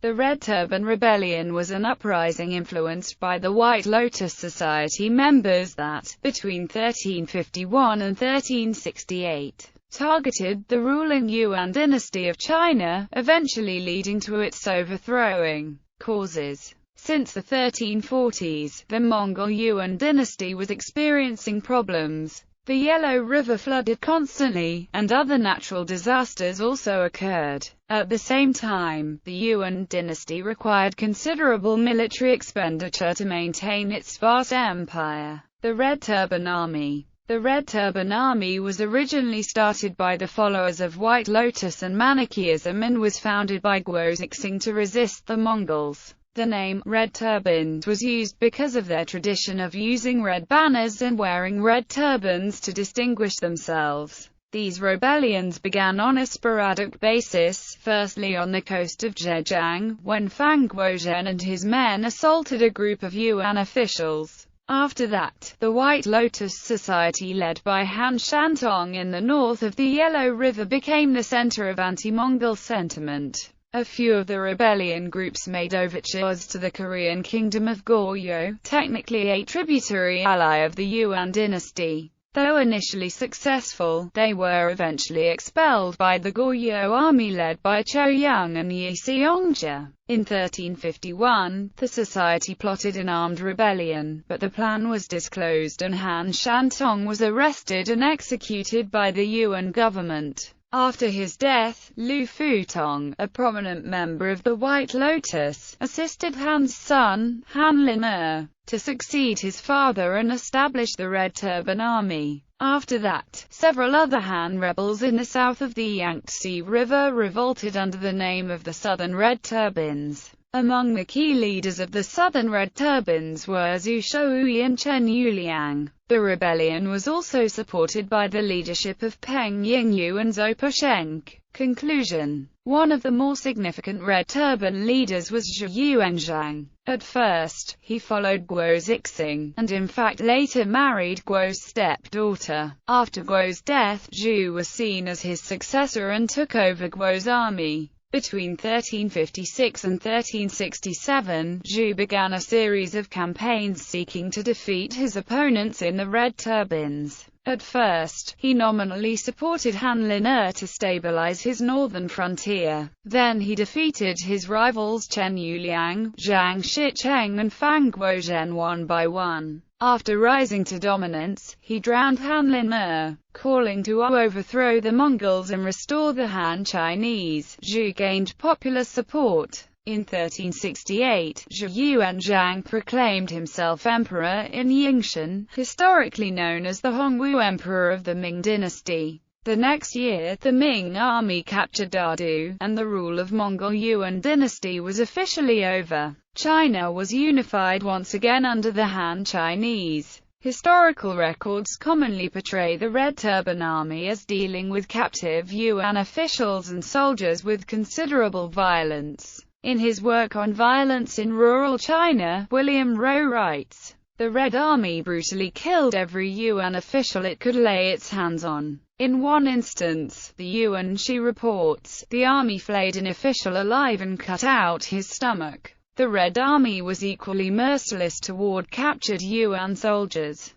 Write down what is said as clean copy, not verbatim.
The Red Turban Rebellion was an uprising influenced by the White Lotus Society members that, between 1351 and 1368, targeted the ruling Yuan dynasty of China, eventually leading to its overthrowing. Causes. Since the 1340s, the Mongol Yuan dynasty was experiencing problems. The Yellow River flooded constantly, and other natural disasters also occurred. At the same time, the Yuan dynasty required considerable military expenditure to maintain its vast empire. The Red Turban Army. The Red Turban Army was originally started by the followers of White Lotus and Manichaeism and was founded by Guo Zixing to resist the Mongols. The name, Red Turbans, was used because of their tradition of using red banners and wearing red turbans to distinguish themselves. These rebellions began on a sporadic basis, firstly on the coast of Zhejiang, when Fang Guozhen and his men assaulted a group of Yuan officials. After that, the White Lotus Society led by Han Shantong in the north of the Yellow River became the center of anti-Mongol sentiment. A few of the rebellion groups made overtures to the Korean kingdom of Goryeo, technically a tributary ally of the Yuan dynasty. Though initially successful, they were eventually expelled by the Goryeo army led by Cho Yun and Yi Seongjia. In 1351, the society plotted an armed rebellion, but the plan was disclosed and Han Shantong was arrested and executed by the Yuan government. After his death, Lu Futong, a prominent member of the White Lotus, assisted Han's son, Han Lin'er, to succeed his father and establish the Red Turban Army. After that, several other Han rebels in the south of the Yangtze River revolted under the name of the Southern Red Turbans. Among the key leaders of the Southern Red Turbans were Zhu Shouyi and Chen Yuliang. The rebellion was also supported by the leadership of Peng Yingyu and Zhou Pusheng. Conclusion. One of the more significant Red Turban leaders was Zhu Yuanzhang. At first, he followed Guo Zixing, and in fact later married Guo's stepdaughter. After Guo's death, Zhu was seen as his successor and took over Guo's army. Between 1356 and 1367, Zhu began a series of campaigns seeking to defeat his opponents in the Red Turbans. At first, he nominally supported Han Lin'er to stabilize his northern frontier. Then he defeated his rivals Chen Yuliang, Zhang Shicheng and Fang Guozhen one by one. After rising to dominance, he drowned Han Lin'er. Calling to overthrow the Mongols and restore the Han Chinese, Zhu gained popular support. In 1368, Zhu Yuanzhang proclaimed himself emperor in Yingshan, historically known as the Hongwu Emperor of the Ming dynasty. The next year, the Ming army captured Dadu, and the rule of Mongol Yuan dynasty was officially over. China was unified once again under the Han Chinese. Historical records commonly portray the Red Turban Army as dealing with captive Yuan officials and soldiers with considerable violence. In his work on violence in rural China, William Rowe writes, "The Red Army brutally killed every Yuan official it could lay its hands on. In one instance, the Yuan Shi reports, the army flayed an official alive and cut out his stomach." The Red Army was equally merciless toward captured Yuan soldiers.